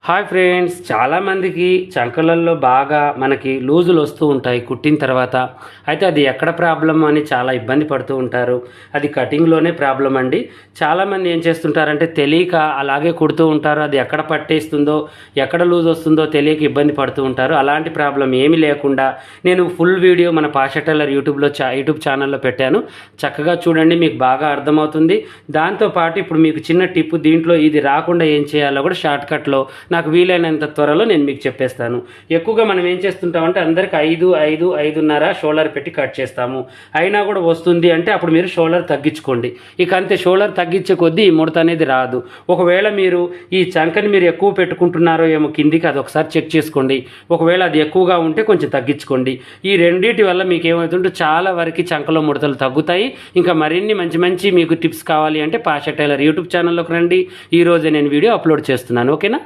Hi friends, చాలామందికి చంకలల్లో బాగా మనకి లూజులు వస్తూ ఉంటాయి కుట్టిన తర్వాత. అయితే అది ఎక్కడ ప్రాబ్లం అని చాలా ఇబ్బంది పడుతూ ఉంటారు. అది కటింగ్లోనే ప్రాబ్లం అండి. చాలామంది ఏం చేస్తుంటారంటే తెలియక అలాగే కుడుతూ ఉంటారు. అది ఎక్కడ పట్టేస్తుందో, ఎక్కడ లూజ్ వస్తుందో తెలియక ఇబ్బంది పడుతూ ఉంటారు. అలాంటి ప్రాబ్లం ఏమీ లేకుండా నేను ఫుల్ వీడియో మన పాషా టైలర్ యూట్యూబ్ ఛానల్లో పెట్టాను. చక్కగా చూడండి, మీకు బాగా అర్థమవుతుంది. దాంతోపాటు ఇప్పుడు మీకు చిన్న టిప్పు, దీంట్లో ఇది రాకుండా ఏం చేయాలో కూడా షార్ట్కట్లో నాకు వీలైనంత త్వరలో నేను మీకు చెప్పేస్తాను. ఎక్కువగా మనం ఏం చేస్తుంటామంటే అందరికి 5.5 షోల్డర్ పెట్టి కట్ చేస్తాము. అయినా కూడా వస్తుంది అంటే అప్పుడు మీరు షోల్డర్ తగ్గించుకోండి. ఇక అంతే, షోల్డర్ తగ్గించే కొద్దీ ఈ ముడత అనేది రాదు. ఒకవేళ మీరు ఈ చంకని మీరు ఎక్కువ పెట్టుకుంటున్నారో ఏమో కిందికి, అది ఒకసారి చెక్ చేసుకోండి. ఒకవేళ అది ఎక్కువగా ఉంటే కొంచెం తగ్గించుకోండి. ఈ రెండింటి వల్ల మీకు ఏమవుతుంటే చాలా వరకు చంకలో ముడతలు తగ్గుతాయి. ఇంకా మరిన్ని మంచి మంచి మీకు టిప్స్ కావాలి అంటే పాషా టైలర్ యూట్యూబ్ ఛానల్లోకి రండి. ఈరోజే నేను వీడియో అప్లోడ్ చేస్తున్నాను. ఓకేనా?